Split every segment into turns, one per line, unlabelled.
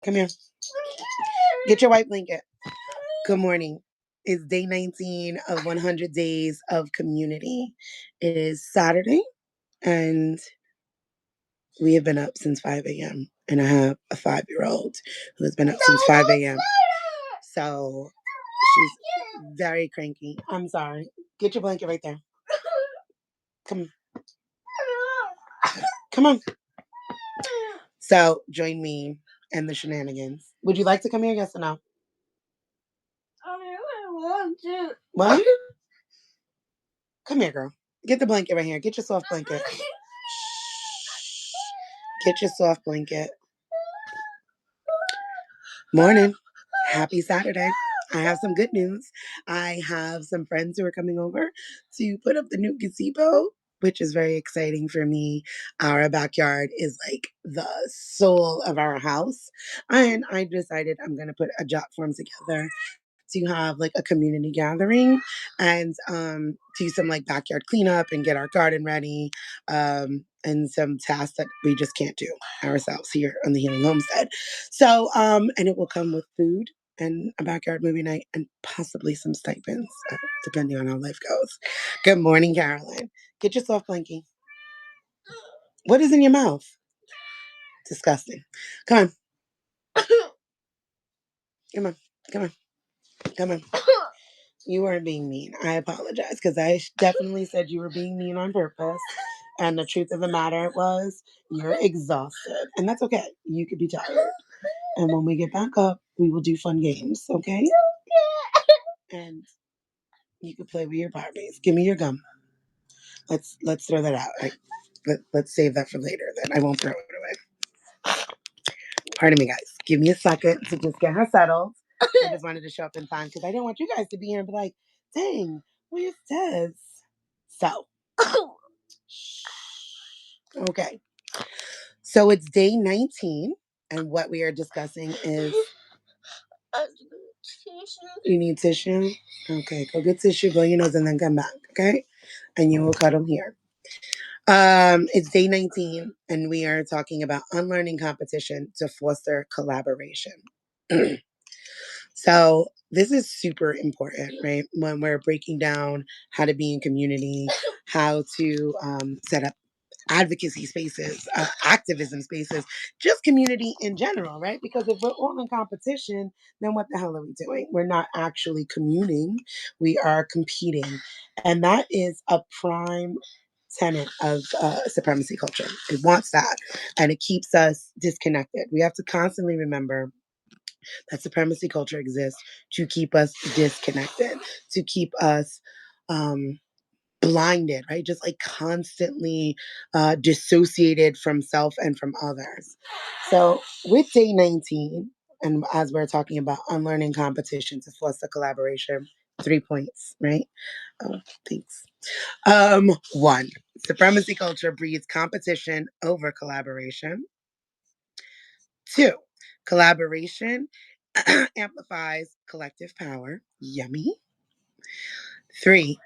Come here. Get your white blanket. Good morning. It's day 19 of 100 days of community. It is Saturday, and we have been up since 5 a.m. And I have a 5-year-old who has been up since 5 a.m. So she's very cranky. I'm sorry. Get your blanket right there. Come on. Come on. So join me in the shenanigans. Would you like to come here? Yes or no? I want to. What? Come here, girl. Get the blanket right here. Get your soft blanket. Get your soft blanket. Morning. Happy Saturday. I have some good news. I have some friends who are coming over to put up the new gazebo, which is very exciting for me. Our backyard is like the soul of our house. And I decided I'm going to put a job form together to have like a community gathering and do some like backyard cleanup and get our garden ready, and some tasks that we just can't do ourselves here on the Healing Homestead. So and it will come with food and a backyard movie night and possibly some stipends, depending on how life goes. Good morning, Carolyn. Get your soft blankie. What is in your mouth? Disgusting. Come on. Come on. Come on. Come on. You weren't being mean. I apologize because I definitely said you were being mean on purpose. And the truth of the matter was you're exhausted. And that's okay. You could be tired. And when we get back up, we will do fun games, okay? And you can play with your Barbies. Give me your gum. Let's throw that out. Let's save that for later. Then I won't throw it away. Pardon me, guys. Give me a second to just get her settled. I just wanted to show up in time because I didn't want you guys to be here and be like, dang, where's Des? So, okay. So it's day 19, and what we are discussing is. You need tissue? Okay, go get tissue, blow your nose, and then come back, okay? And you will cuddle here. It's day 19, and we are talking about unlearning competition to foster collaboration. So this is super important, right? When we're breaking down how to be in community, how to set up advocacy spaces, activism spaces, just community in general, right? Because if we're all in competition, then what the hell are we doing? We're not actually communing, we are competing. And that is a prime tenet of supremacy culture. It wants that, and it keeps us disconnected. We have to constantly remember that supremacy culture exists to keep us disconnected, to keep us blinded, right? Just like constantly dissociated from self and from others. So with day 19, and as we're talking about unlearning competition to foster collaboration, 3 points, right? Oh, thanks. 1, supremacy culture breeds competition over collaboration. 2, collaboration amplifies collective power. Yummy. 3,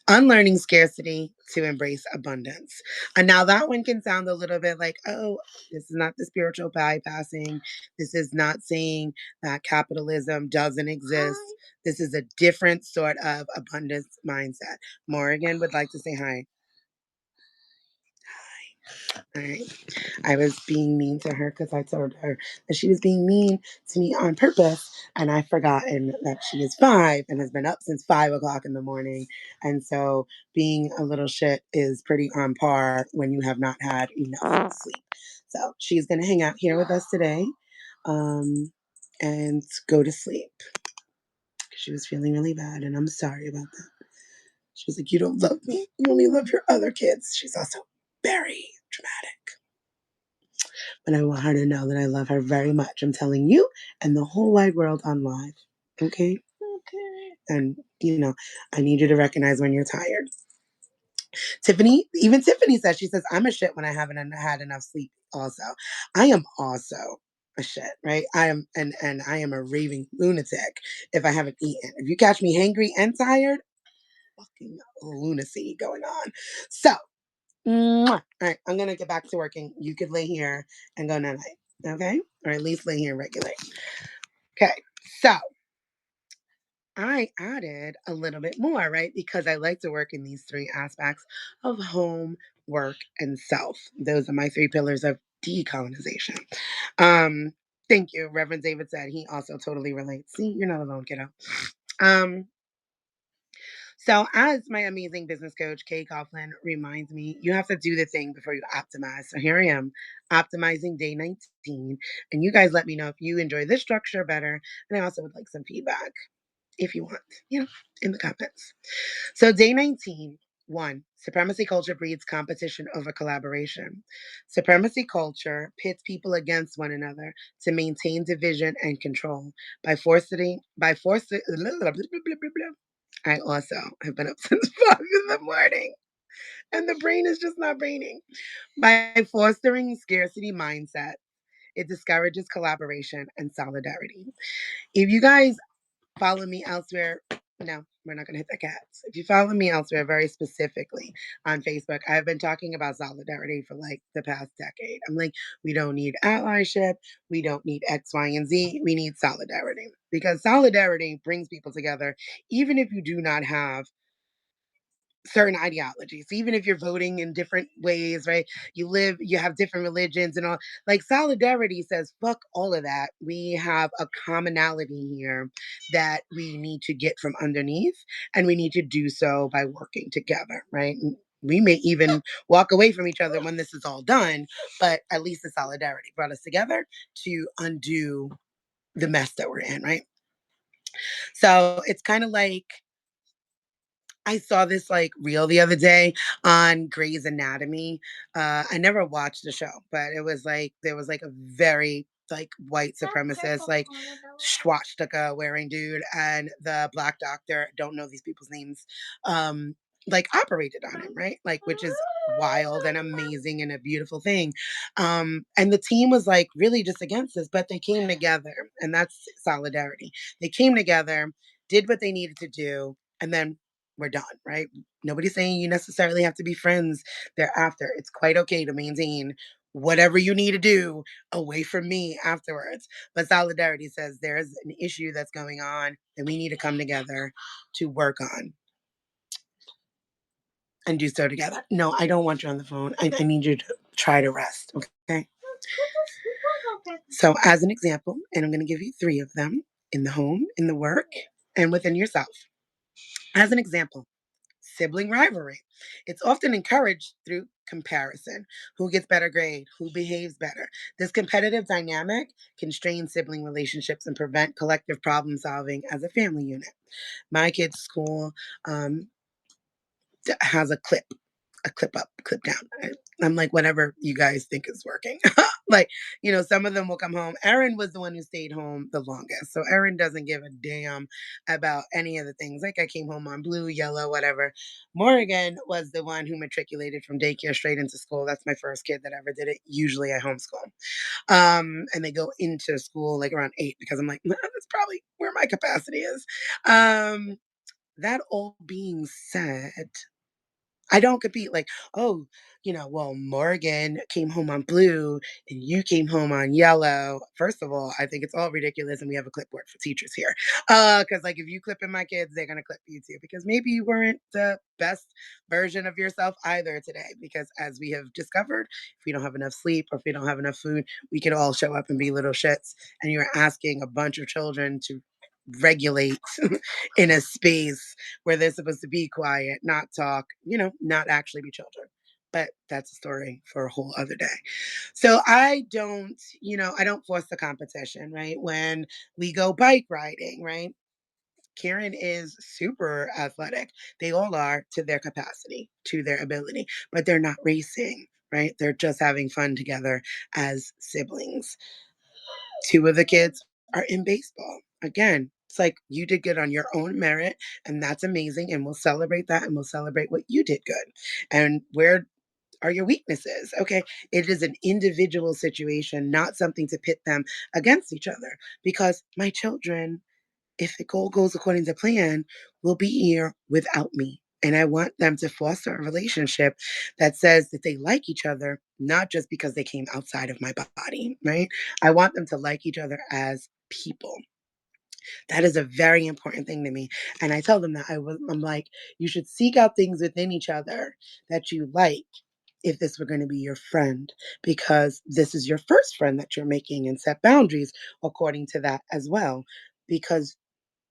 unlearning scarcity to embrace abundance. And now that one can sound a little bit like, oh, this is not the spiritual bypassing. This is not saying that capitalism doesn't exist. This is a different sort of abundance mindset. Morgan would like to say hi. All right. I was being mean to her because I told her that she was being mean to me on purpose. And I've forgotten that she is 5 and has been up since 5 o'clock in the morning. And so being a little shit is pretty on par when you have not had enough sleep. So she's going to hang out here with us today, and go to sleep. She was feeling really bad, and I'm sorry about that. She was like, you don't love me. You only love your other kids. She's also very dramatic. But I want her to know that I love her very much. I'm telling you and the whole wide world on live. Okay? Okay. And, I need you to recognize when you're tired. Even Tiffany says, she says, I'm a shit when I haven't had enough sleep also. I am also a shit, right? I am, and I am a raving lunatic if I haven't eaten. If you catch me hangry and tired, fucking lunacy going on. So, all right, I'm going to get back to working. You could lay here and go night-night. Okay. Or at least lay here and regulate. Okay. So I added a little bit more, right? Because I like to work in these three aspects of home, work, and self. Those are my three pillars of decolonization. Um, Thank you. Reverend David said he also totally relates. See, you're not alone, kiddo. Um, so as my amazing business coach, Kay Coughlin, reminds me, you have to do the thing before you optimize. So here I am, optimizing day 19. And you guys let me know if you enjoy this structure better. And I also would like some feedback if you want, in the comments. So day 19, one, supremacy culture breeds competition over collaboration. Supremacy culture pits people against one another to maintain division and control by forcing I also have been up since 5 in the morning and the brain is just not braining. By fostering scarcity mindset, it discourages collaboration and solidarity. If you guys follow me elsewhere, no, we're not going to hit the cats. If you follow me elsewhere, very specifically on Facebook, I've been talking about solidarity for like the past decade. I'm like, we don't need allyship. We don't need X, Y, and Z. We need solidarity because solidarity brings people together, even if you do not have certain ideologies, even if you're voting in different ways, right? You have different religions and all. Like solidarity says, fuck all of that. We have a commonality here that we need to get from underneath, and we need to do so by working together, right? We may even walk away from each other when this is all done, but at least the solidarity brought us together to undo the mess that we're in, right? So it's kind of like I saw this like reel the other day on Grey's Anatomy. I never watched the show, but it was like there was like a very like white supremacist, like swastika wearing dude, and the black doctor, don't know these people's names, like operated on him, right? Like, which is wild and amazing and a beautiful thing. And the team was like really just against this, but they came together, and that's solidarity. They came together, did what they needed to do, and then we're done, right? Nobody's saying you necessarily have to be friends thereafter. It's quite okay to maintain whatever you need to do away from me afterwards. But solidarity says there's an issue that's going on and we need to come together to work on and do so together. No, I don't want you on the phone. I need you to try to rest, okay? So, as an example, and I'm going to give you three of them in the home, in the work, and within yourself. As an example, sibling rivalry. It's often encouraged through comparison. Who gets better grade? Who behaves better? This competitive dynamic can strain sibling relationships and prevent collective problem solving as a family unit. My kid's school um, has a clip up, clip down. I'm like, whatever you guys think is working. Like, some of them will come home. Erin was the one who stayed home the longest. So Erin doesn't give a damn about any of the things. Like I came home on blue, yellow, whatever. Morgan was the one who matriculated from daycare straight into school. That's my first kid that ever did it. Usually I homeschool. And they go into school like around 8 because I'm like, that's probably where my capacity is. That all being said, I don't compete like, oh, well, Morgan came home on blue and you came home on yellow. First of all, I think it's all ridiculous and we have a clipboard for teachers here. Because like if you clip in my kids, they're gonna clip you too. Because maybe you weren't the best version of yourself either today. Because as we have discovered, if we don't have enough sleep or if we don't have enough food, we could all show up and be little shits. And you're asking a bunch of children to regulate in a space where they're supposed to be quiet, not talk, not actually be children. But that's a story for a whole other day. So I don't force the competition, right? When we go bike riding, right? Karen is super athletic. They all are to their capacity, to their ability, but they're not racing, right? They're just having fun together as siblings. Two of the kids are in baseball. Again, it's like you did good on your own merit, and that's amazing. And we'll celebrate that and we'll celebrate what you did good. And where are your weaknesses? Okay. It is an individual situation, not something to pit them against each other. Because my children, if the goal goes according to plan, will be here without me. And I want them to foster a relationship that says that they like each other not just because they came outside of my body, right? I want them to like each other as people. That is a very important thing to me. And I tell them that I'm like, you should seek out things within each other that you like if this were going to be your friend, because this is your first friend that you're making, and set boundaries according to that as well. Because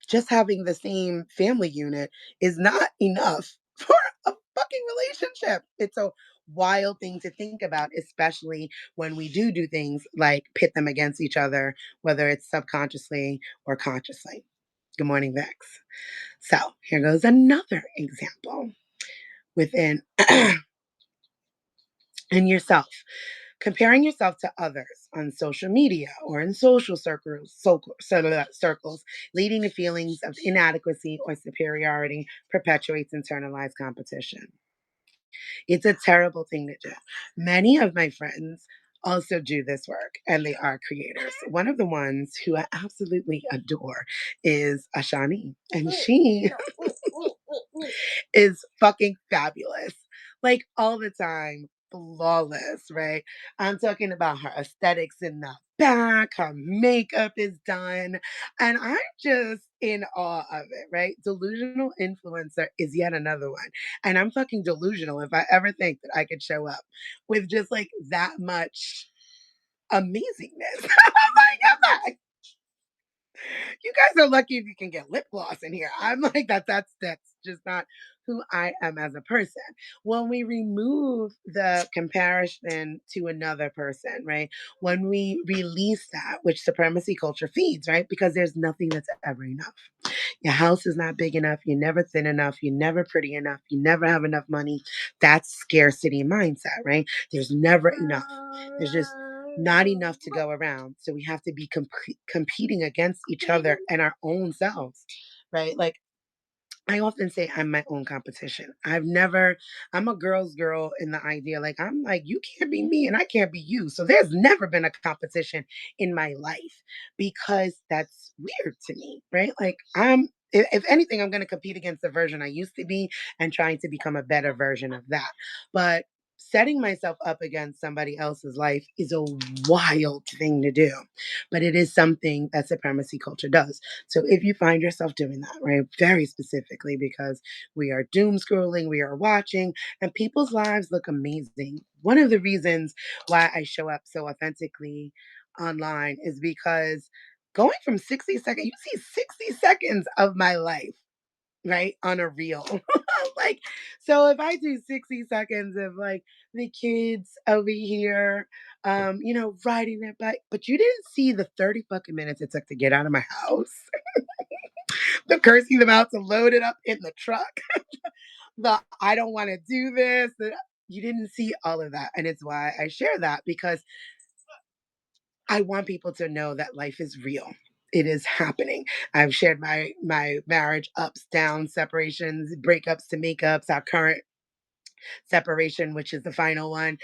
just having the same family unit is not enough for a fucking relationship. It's a wild thing to think about, especially when we do things like pit them against each other, whether it's subconsciously or consciously. Good morning, Vex. So here goes another example within in yourself. Comparing yourself to others on social media or in social circles, leading to feelings of inadequacy or superiority, perpetuates internalized competition. It's a terrible thing to do. Many of my friends also do this work, and they are creators. One of the ones who I absolutely adore is Ashani, and she is fucking fabulous. Like all the time, flawless, right? I'm talking about her aesthetics in the back, her makeup is done, and I'm just in awe of it, right? Delusional influencer is yet another one. And I'm fucking delusional if I ever think that I could show up with just like that much amazingness. I'm like, you guys are lucky if you can get lip gloss in here. I'm like that's just not who I am as a person. When we remove the comparison to another person, right? When we release that, which supremacy culture feeds, right? Because there's nothing that's ever enough. Your house is not big enough. You're never thin enough. You're never pretty enough. You never have enough money. That's scarcity mindset, right? There's never enough. There's just not enough to go around. So we have to be competing against each other and our own selves, right? Like I often say I'm my own competition. I'm a girl's girl in the idea. Like, I'm like, you can't be me and I can't be you. So there's never been a competition in my life because that's weird to me, right? Like, if anything, I'm going to compete against the version I used to be and trying to become a better version of that. But setting myself up against somebody else's life is a wild thing to do. But it is something that supremacy culture does. So if you find yourself doing that, right, very specifically because we are doom scrolling, we are watching, and people's lives look amazing. One of the reasons why I show up so authentically online is because going from 60 seconds, you see 60 seconds of my life, right, on a reel. Like, so if I do 60 seconds of like the kids over here, riding their bike, but you didn't see the 30 fucking minutes it took to get out of my house, the cursing them out to load it up in the truck, the I don't want to do this. You didn't see all of that. And it's why I share that, because I want people to know that life is real. It is happening. I've shared my marriage ups, downs, separations, breakups to makeups, our current separation, which is the final one,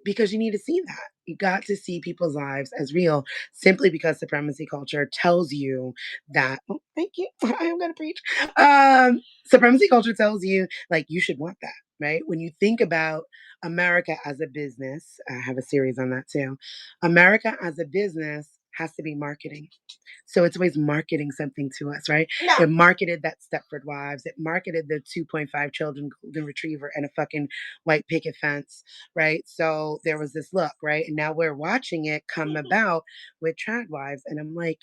because you need to see that. You got to see people's lives as real, simply because supremacy culture tells you that. Oh, thank you. I am going to preach. Supremacy culture tells you, like, you should want that, right? When you think about America as a business, I have a series on that too. America as a business has to be marketing. So it's always marketing something to us, right? No. It marketed that Stepford Wives. It marketed the 2.5 children golden retriever and a fucking white picket fence, right? So there was this look, right? And now we're watching it come about with trad wives. And I'm like,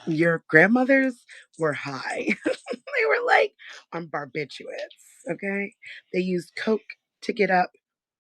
your grandmothers were high. They were like on barbiturates, okay? They used coke to get up,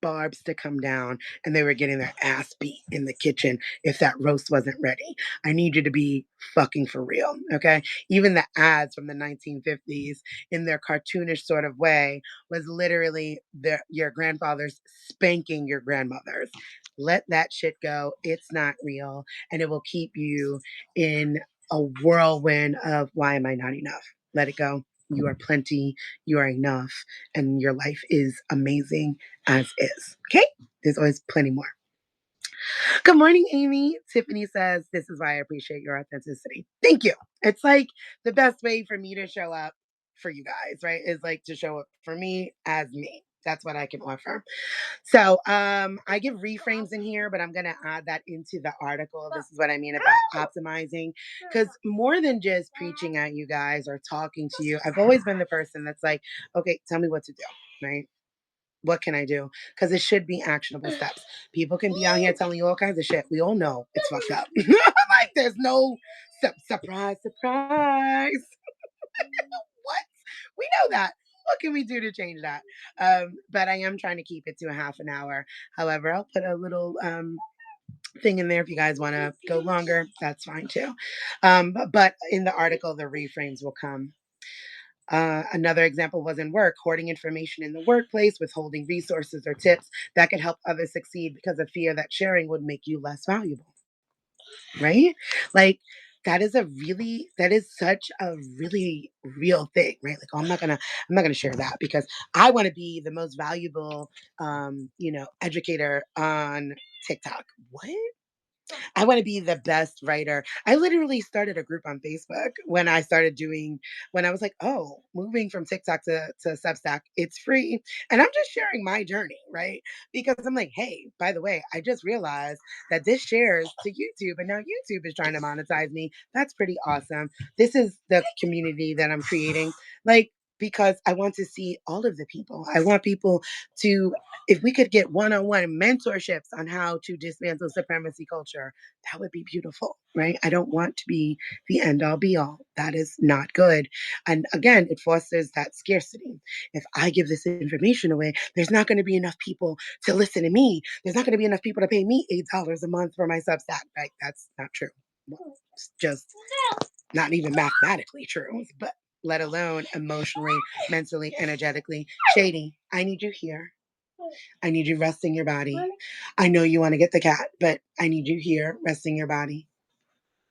barbs to come down, and they were getting their ass beat in the kitchen if that roast wasn't ready. I need you to be fucking for real, okay? Even the ads from the 1950s, in their cartoonish sort of way, was literally your grandfathers spanking your grandmothers. Let that shit go. It's not real, and it will keep you in a whirlwind of why am I not enough? Let it go. You are plenty, you are enough, and your life is amazing as is. Okay? There's always plenty more. Good morning, Amy. Tiffany says, this is why I appreciate your authenticity. Thank you. It's like the best way for me to show up for you guys, right? Is like to show up for me as me. That's what I can offer. So I give reframes in here, but I'm going to add that into the article. This is what I mean about optimizing. Because more than just preaching at you guys or talking to you, I've always been the person that's like, okay, tell me what to do, right? What can I do? Because it should be actionable steps. People can be out here telling you all kinds of shit. We all know it's fucked up. Like there's no surprise, surprise. What? We know that. What can we do to change that? But I am trying to keep it to a half an hour. However, I'll put a little thing in there if you guys want to go longer. That's fine too. But in the article, the reframes will come. Another example was in work, hoarding information in the workplace, withholding resources or tips that could help others succeed because of fear that sharing would make you less valuable, right? Like that is such a really real thing, right? Like, oh, I'm not gonna share that because I want to be the most valuable educator on TikTok. What? I want to be the best writer. I literally started a group on Facebook when I was like, oh, moving from TikTok to Substack, it's free. And I'm just sharing my journey, right? Because I'm like, hey, by the way, I just realized that this shares to YouTube and now YouTube is trying to monetize me. That's pretty awesome. This is the community that I'm creating. Like, because I want to see all of the people. I want people to, if we could get one-on-one mentorships on how to dismantle supremacy culture, that would be beautiful, right? I don't want to be the end all be all. That is not good. And again, it fosters that scarcity. If I give this information away, there's not going to be enough people to listen to me. There's not going to be enough people to pay me $8 a month for my Substack, right? That's not true. Well, it's just not even mathematically true, but let alone emotionally, mentally, energetically. Shady, I need you here. I need you resting your body. I know you want to get the cat, but I need you here resting your body.